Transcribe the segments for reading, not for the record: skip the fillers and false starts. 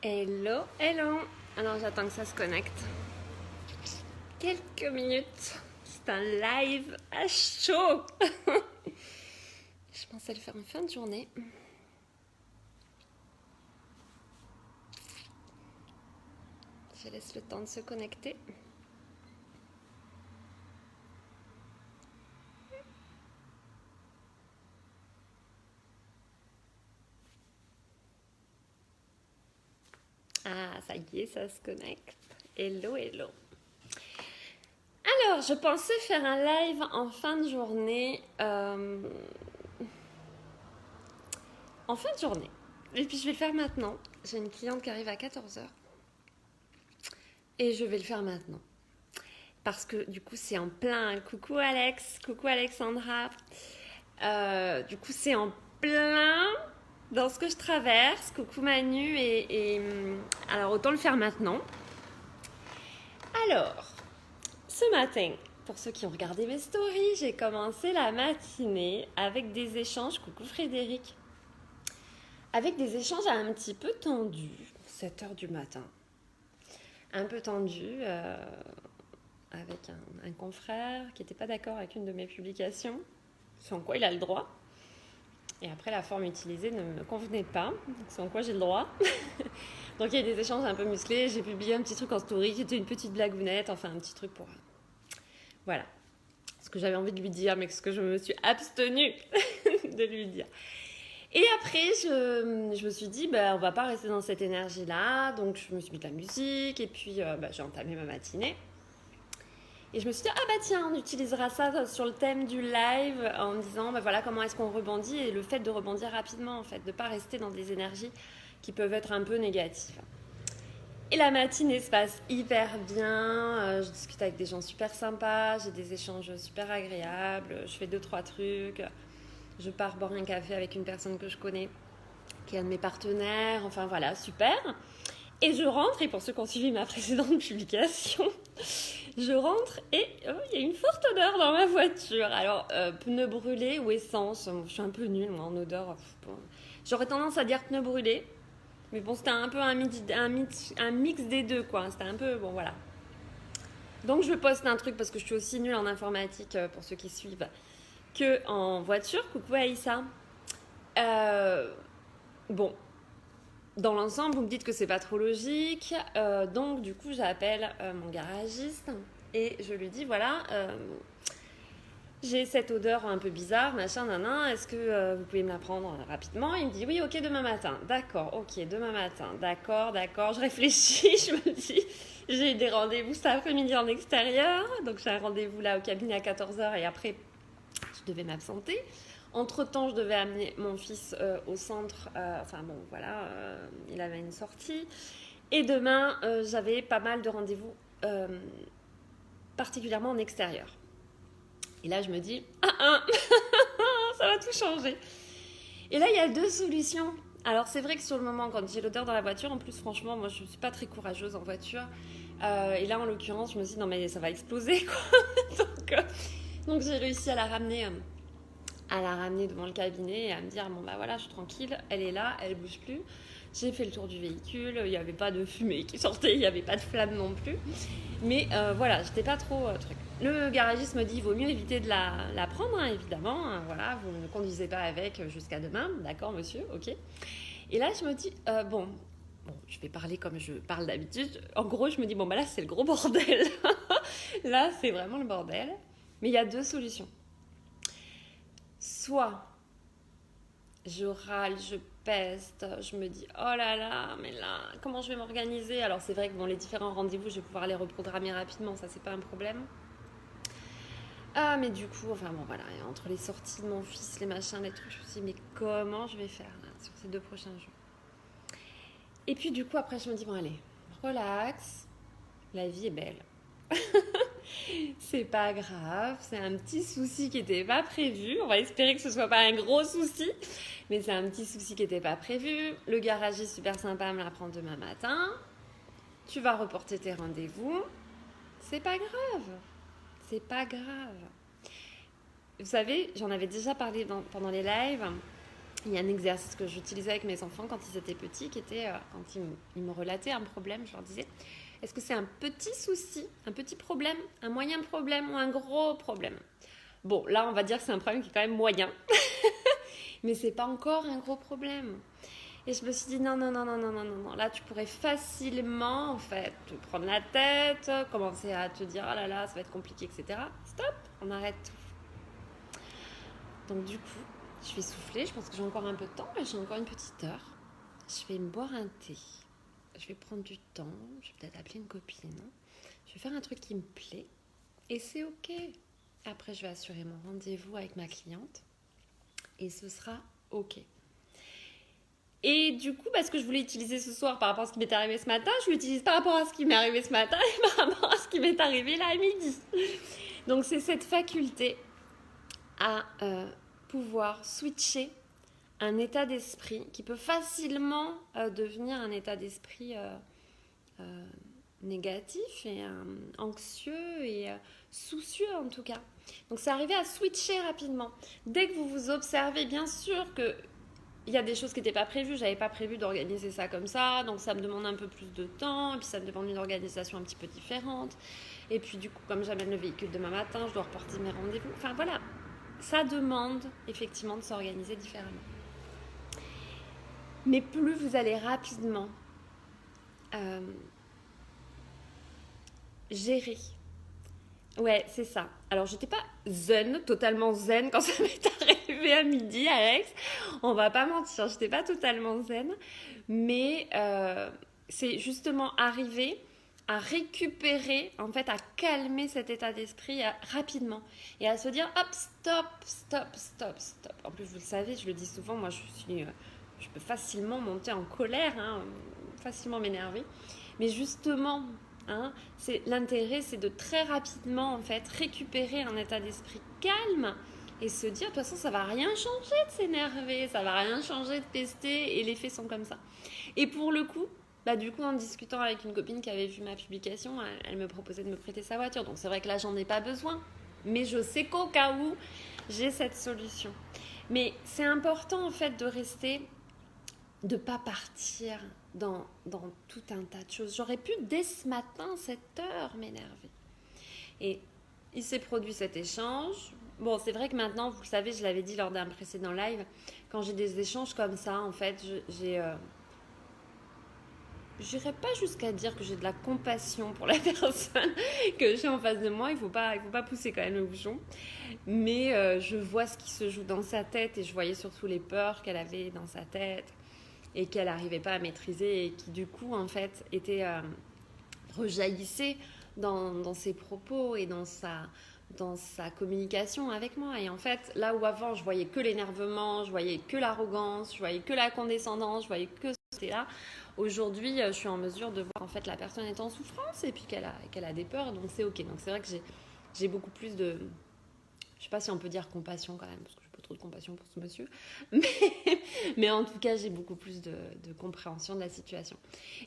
Hello, hello. Alors j'attends que ça se connecte. Quelques minutes. C'est un live à chaud. Je pensais le faire en fin de journée. Je laisse le temps de se connecter. Ah, ça y est, ça se connecte. Hello, hello. Alors, je pensais faire un live en fin de journée. En fin de journée. Et puis je vais le faire maintenant. J'ai une cliente qui arrive à 14h. Et je vais le faire maintenant. Parce que du coup, c'est en plein. Coucou Alex, coucou Alexandra. Du coup, c'est en plein dans ce que je traverse. Coucou Manu. Alors, autant le faire maintenant. Alors, ce matin, pour ceux qui ont regardé mes stories, j'ai commencé la matinée avec des échanges. Coucou Frédéric. Avec des échanges un petit peu tendus. 7h du matin. Un peu tendus. Avec un confrère qui n'était pas d'accord avec une de mes publications. Sans quoi il a le droit. Et après, la forme utilisée ne me convenait pas. Sans quoi j'ai le droit. Donc il y a des échanges un peu musclés. J'ai publié un petit truc en story qui était une petite blagounette. Enfin, un petit truc pour... Voilà. Ce que j'avais envie de lui dire, mais ce que je me suis abstenue de lui dire. Et après, je me suis dit, on va pas rester dans cette énergie-là. Donc je me suis mis de la musique. Et puis, j'ai entamé ma matinée. Et je me suis dit, tiens, on utilisera ça sur le thème du live en me disant, voilà, comment est-ce qu'on rebondit et le fait de rebondir rapidement, en fait, de ne pas rester dans des énergies qui peuvent être un peu négatives. Et la matinée se passe hyper bien, je discute avec des gens super sympas, j'ai des échanges super agréables, je fais 2-3 trucs, je pars boire un café avec une personne que je connais, qui est un de mes partenaires, enfin voilà, super. Et je rentre, et pour ceux qui ont suivi ma précédente publication, je rentre et il y a une forte odeur dans ma voiture. Alors, pneus brûlés ou essence, je suis un peu nulle moi, en odeur. J'aurais tendance à dire pneus brûlés, mais bon, c'était un peu un mix des deux, quoi. C'était un peu, bon, voilà. Donc, je poste un truc parce que je suis aussi nulle en informatique, pour ceux qui suivent, que en voiture. Coucou Aïssa. Bon, dans l'ensemble, vous me dites que c'est pas trop logique, donc du coup j'appelle mon garagiste et je lui dis voilà, j'ai cette odeur un peu bizarre, machin, nanan, est-ce que vous pouvez me la prendre rapidement? Il me dit oui, ok, demain matin. D'accord, ok, demain matin. D'accord, je réfléchis, je me dis, j'ai des rendez-vous cet après-midi en extérieur, donc j'ai un rendez-vous là au cabinet à 14h et après je devais m'absenter. Entre-temps, je devais amener mon fils au centre. Il avait une sortie. Et demain, j'avais pas mal de rendez-vous, particulièrement en extérieur. Et là, je me dis, ça va tout changer. Et là, il y a deux solutions. Alors, c'est vrai que sur le moment, quand j'ai l'odeur dans la voiture, en plus, franchement, moi, je ne suis pas très courageuse en voiture. Et là, en l'occurrence, je me suis dit, non, mais ça va exploser, quoi. donc, j'ai réussi à la ramener devant le cabinet et à me dire voilà, je suis tranquille, elle est là, elle bouge plus. J'ai fait le tour du véhicule, il n'y avait pas de fumée qui sortait, il n'y avait pas de flamme non plus, mais voilà, j'étais pas trop truc. Le garagiste me dit il vaut mieux éviter de la prendre, hein, évidemment, hein, voilà, vous ne conduisez pas avec jusqu'à demain, d'accord monsieur, ok. Et là je me dis bon, je vais parler comme je parle d'habitude. En gros, je me dis là c'est le gros bordel. Là c'est vraiment le bordel, mais il y a deux solutions. Soit je râle, je peste, je me dis oh là là, mais là, comment je vais m'organiser? Alors c'est vrai que les différents rendez-vous, je vais pouvoir les reprogrammer rapidement, ça c'est pas un problème. Ah mais du coup, voilà, entre les sorties de mon fils, les machins, les trucs, je me suis dit mais comment je vais faire là, sur ces 2 prochains jours? Et puis du coup après je me dis allez, relax, la vie est belle. C'est pas grave, c'est un petit souci qui n'était pas prévu. On va espérer que ce soit pas un gros souci, mais c'est un petit souci qui n'était pas prévu. Le garagiste super sympa me la prend demain matin. Tu vas reporter tes rendez-vous. C'est pas grave. C'est pas grave. Vous savez, j'en avais déjà parlé pendant les lives. Il y a un exercice que j'utilisais avec mes enfants quand ils étaient petits, qui était, quand ils me relataient un problème, je leur disais, est-ce que c'est un petit souci, un petit problème, un moyen problème ou un gros problème? Bon, là, on va dire que c'est un problème qui est quand même moyen, mais c'est pas encore un gros problème. Et je me suis dit, non, non, non, non, non, non, non, non. Là, tu pourrais facilement, en fait, te prendre la tête, commencer à te dire, oh là là, ça va être compliqué, etc. Stop, on arrête tout. Donc, du coup, je vais souffler. Je pense que j'ai encore un peu de temps, mais j'ai encore une petite heure. Je vais me boire un thé. Je vais prendre du temps. Je vais peut-être appeler une copine. Je vais faire un truc qui me plaît. Et c'est OK. Après, je vais assurer mon rendez-vous avec ma cliente. Et ce sera OK. Et du coup, ce que je voulais utiliser ce soir par rapport à ce qui m'est arrivé ce matin, je l'utilise par rapport à ce qui m'est arrivé ce matin et par rapport à ce qui m'est arrivé là à midi. Donc, c'est cette faculté à pouvoir switcher un état d'esprit qui peut facilement devenir un état d'esprit négatif et anxieux et soucieux en tout cas. Donc, c'est arriver à switcher rapidement. Dès que vous vous observez, bien sûr que il y a des choses qui n'étaient pas prévues. Je n'avais pas prévu d'organiser ça comme ça. Donc, ça me demande un peu plus de temps. Et puis, ça me demande une organisation un petit peu différente. Et puis, du coup, comme j'amène le véhicule demain matin, je dois reporter mes rendez-vous. Enfin, voilà. Ça demande effectivement de s'organiser différemment. Mais plus vous allez rapidement gérer. Ouais, c'est ça. Alors, j'étais pas totalement zen quand ça m'est arrivé à midi, Alex. On va pas mentir, j'étais pas totalement zen. Mais c'est justement arriver à récupérer, en fait, à calmer cet état d'esprit rapidement. Et à se dire, hop, stop, stop, stop, stop. En plus, vous le savez, je le dis souvent, moi, je peux facilement monter en colère, facilement m'énerver. Mais justement... l'intérêt, c'est de très rapidement en fait récupérer un état d'esprit calme et se dire de toute façon ça va rien changer de s'énerver, ça va rien changer de pester et les faits sont comme ça. Et pour le coup, du coup en discutant avec une copine qui avait vu ma publication, elle me proposait de me prêter sa voiture. Donc c'est vrai que là j'en ai pas besoin, mais je sais qu'au cas où j'ai cette solution. Mais c'est important en fait de rester, de pas partir dans tout un tas de choses. J'aurais pu dès ce matin, cette heure, m'énerver. Et il s'est produit cet échange. Bon, c'est vrai que maintenant, vous le savez, je l'avais dit lors d'un précédent live, quand j'ai des échanges comme ça, en fait, j'irais pas jusqu'à dire que j'ai de la compassion pour la personne que j'ai en face de moi. Il faut pas pousser quand même le bouchon. Mais je vois ce qui se joue dans sa tête et je voyais surtout les peurs qu'elle avait dans sa tête et qu'elle n'arrivait pas à maîtriser et qui du coup en fait était rejaillissait dans ses propos et dans sa communication avec moi. Et en fait, là où avant je voyais que l'énervement, je voyais que l'arrogance, je voyais que la condescendance, je voyais que ce côté-là, aujourd'hui je suis en mesure de voir en fait la personne est en souffrance et puis qu'elle a des peurs, donc c'est ok. Donc c'est vrai que j'ai beaucoup plus de, je sais pas si on peut dire compassion quand même, parce que j'ai pas trop de compassion pour ce monsieur, mais en tout cas j'ai beaucoup plus de compréhension de la situation.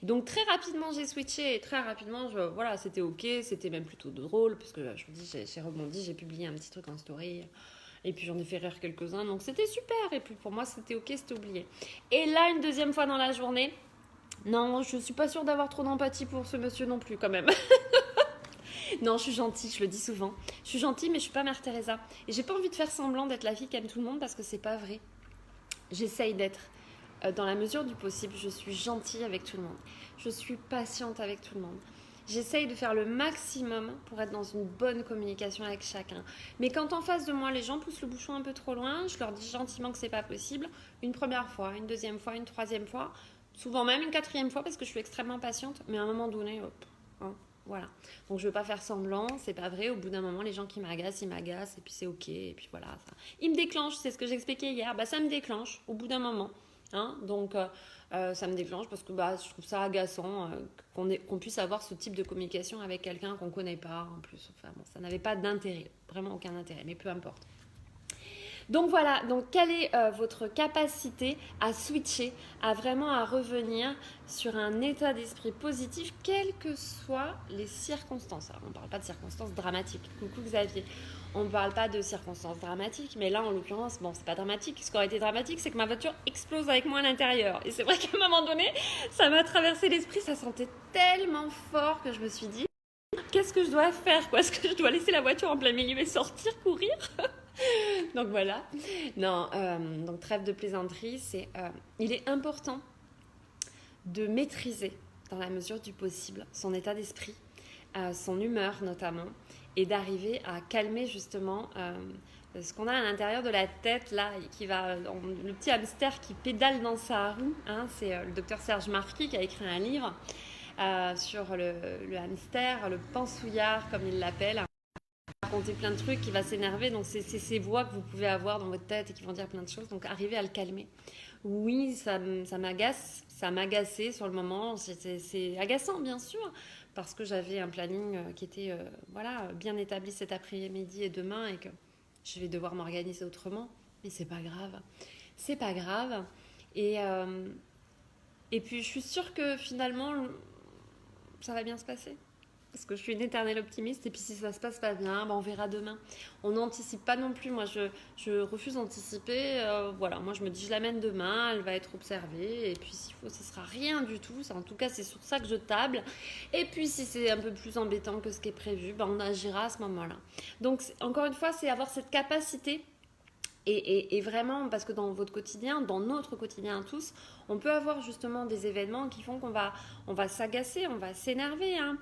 Donc très rapidement j'ai switché et très rapidement voilà, c'était ok, c'était même plutôt drôle parce que je vous dis j'ai rebondi, j'ai publié un petit truc en story et puis j'en ai fait rire quelques-uns, donc c'était super. Et puis pour moi c'était ok, c'était oublié. Et là une deuxième fois dans la journée, non, je suis pas sûre d'avoir trop d'empathie pour ce monsieur non plus quand même. Non, je suis gentille, je le dis souvent. Je suis gentille, mais je suis pas Mère Teresa. Et j'ai pas envie de faire semblant d'être la fille qui aime tout le monde parce que c'est pas vrai. J'essaye d'être, dans la mesure du possible, je suis gentille avec tout le monde. Je suis patiente avec tout le monde. J'essaye de faire le maximum pour être dans une bonne communication avec chacun. Mais quand en face de moi, les gens poussent le bouchon un peu trop loin, je leur dis gentiment que c'est pas possible. Une première fois, une deuxième fois, une troisième fois, souvent même une quatrième fois parce que je suis extrêmement patiente. Mais à un moment donné, hop, voilà. Donc je ne veux pas faire semblant, c'est pas vrai. Au bout d'un moment, les gens qui m'agacent, ils m'agacent et puis c'est ok. Et puis voilà. Ils me déclenchent, c'est ce que j'expliquais hier. Ça me déclenche au bout d'un moment. Donc ça me déclenche parce que je trouve ça agaçant qu'on puisse avoir ce type de communication avec quelqu'un qu'on ne connaît pas en plus. Enfin bon, ça n'avait pas d'intérêt, vraiment aucun intérêt, mais peu importe. Donc voilà, donc quelle est votre capacité à switcher, à vraiment à revenir sur un état d'esprit positif, quelles que soient les circonstances. Alors, on ne parle pas de circonstances dramatiques. Coucou Xavier. On ne parle pas de circonstances dramatiques, mais là en l'occurrence, bon, c'est pas dramatique. Ce qui aurait été dramatique, c'est que ma voiture explose avec moi à l'intérieur. Et c'est vrai qu'à un moment donné, ça m'a traversé l'esprit, ça sentait tellement fort que je me suis dit, qu'est-ce que je dois faire, quoi? Est-ce que je dois laisser la voiture en plein milieu et sortir, courir? Donc voilà. Non, donc trêve de plaisanterie, il est important de maîtriser, dans la mesure du possible, son état d'esprit, son humeur notamment, et d'arriver à calmer justement ce qu'on a à l'intérieur de la tête, là, le petit hamster qui pédale dans sa roue. Hein, c'est le docteur Serge Marquis qui a écrit un livre sur le hamster, le pansouillard, comme il l'appelle. Raconter plein de trucs, qui va s'énerver. Donc, c'est ces voix que vous pouvez avoir dans votre tête et qui vont dire plein de choses. Donc, arrivez à le calmer. Oui, ça m'agace. Ça m'agaçait sur le moment. C'est agaçant, bien sûr, parce que j'avais un planning qui était bien établi cet après-midi et demain et que je vais devoir m'organiser autrement. Mais c'est pas grave. C'est pas grave. Et puis, je suis sûre que finalement, ça va bien se passer. Parce que je suis une éternelle optimiste, et puis si ça se passe pas bien, on verra demain. On n'anticipe pas non plus, moi je refuse d'anticiper, moi je me dis je l'amène demain, elle va être observée, et puis s'il faut, ce sera rien du tout, en tout cas c'est sur ça que je table, et puis si c'est un peu plus embêtant que ce qui est prévu, on agira à ce moment-là. Donc encore une fois, c'est avoir cette capacité. Et vraiment, parce que dans votre quotidien, dans notre quotidien tous, on peut avoir justement des événements qui font qu'on va s'agacer, on va s'énerver. Hein.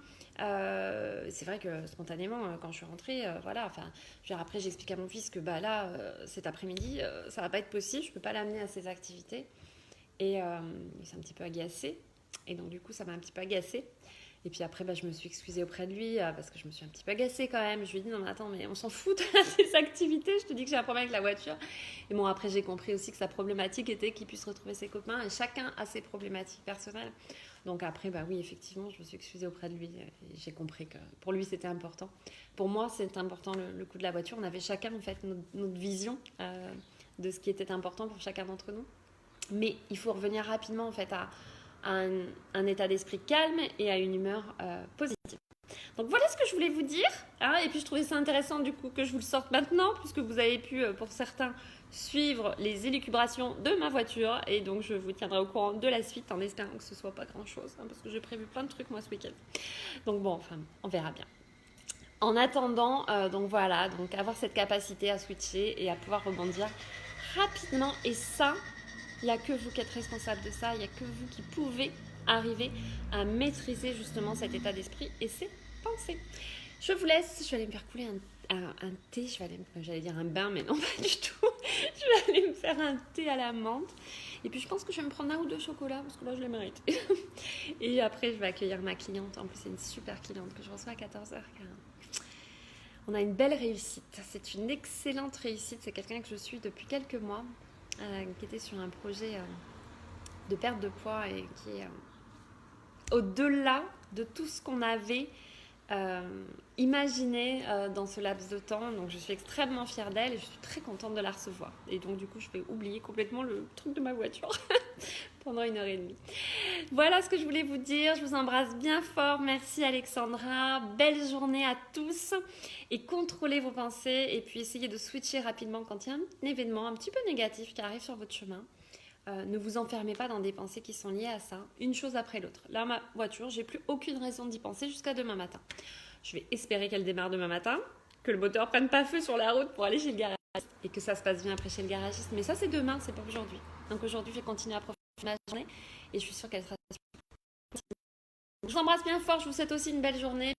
C'est vrai que spontanément, quand je suis rentrée, après j'explique à mon fils que cet après-midi, ça va pas être possible, je peux pas l'amener à ses activités. Et il s'est un petit peu agacé. Et donc du coup, ça m'a un petit peu agacée. Et puis après, je me suis excusée auprès de lui parce que je me suis un petit peu agacée quand même. Je lui ai dit, non mais attends, mais on s'en fout de tes activités. Je te dis que j'ai un problème avec la voiture. Et bon, après, j'ai compris aussi que sa problématique était qu'il puisse retrouver ses copains. Et chacun a ses problématiques personnelles. Donc après, oui, effectivement, je me suis excusée auprès de lui. Et j'ai compris que pour lui, c'était important. Pour moi, c'est important le coup de la voiture. On avait chacun, en fait, notre vision de ce qui était important pour chacun d'entre nous. Mais il faut revenir rapidement, en fait, à un état d'esprit calme et à une humeur positive. Donc voilà ce que je voulais vous dire. Hein, et puis je trouvais ça intéressant du coup que je vous le sorte maintenant, puisque vous avez pu, pour certains, suivre les élucubrations de ma voiture. Et donc je vous tiendrai au courant de la suite en espérant que ce soit pas grand-chose. Hein, parce que j'ai prévu plein de trucs moi ce week-end. Donc bon, on verra bien. En attendant, donc avoir cette capacité à switcher et à pouvoir rebondir rapidement. Et ça, il n'y a que vous qui êtes responsable de ça, il n'y a que vous qui pouvez arriver à maîtriser justement cet état d'esprit et ses pensées. Je vous laisse, je vais aller me faire couler un thé, j'allais dire un bain, mais non pas du tout. Je vais aller me faire un thé à la menthe. Et puis je pense que je vais me prendre un ou deux chocolats, parce que là je les mérite. Et après je vais accueillir ma cliente, en plus c'est une super cliente que je reçois à 14h. On a une belle réussite, c'est une excellente réussite, c'est quelqu'un que je suis depuis quelques mois. Qui était sur un projet de perte de poids et qui est au-delà de tout ce qu'on avait imaginé dans ce laps de temps. Donc je suis extrêmement fière d'elle et je suis très contente de la recevoir. Et donc du coup je vais oublier complètement le truc de ma voiture pendant 1h30. Voilà ce que je voulais vous dire. Je vous embrasse bien fort. Merci Alexandra. Belle journée à tous. Et contrôlez vos pensées. Et puis essayez de switcher rapidement quand il y a un événement un petit peu négatif qui arrive sur votre chemin. Ne vous enfermez pas dans des pensées qui sont liées à ça. Une chose après l'autre. Là, ma voiture, j'ai plus aucune raison d'y penser jusqu'à demain matin. Je vais espérer qu'elle démarre demain matin. Que le moteur prenne pas feu sur la route pour aller chez le garagiste. Et que ça se passe bien après chez le garagiste. Mais ça, c'est demain, c'est pas aujourd'hui. Donc aujourd'hui, je vais continuer à profiter de ma journée. Et je suis sûre qu'elle sera... Je vous embrasse bien fort, je vous souhaite aussi une belle journée.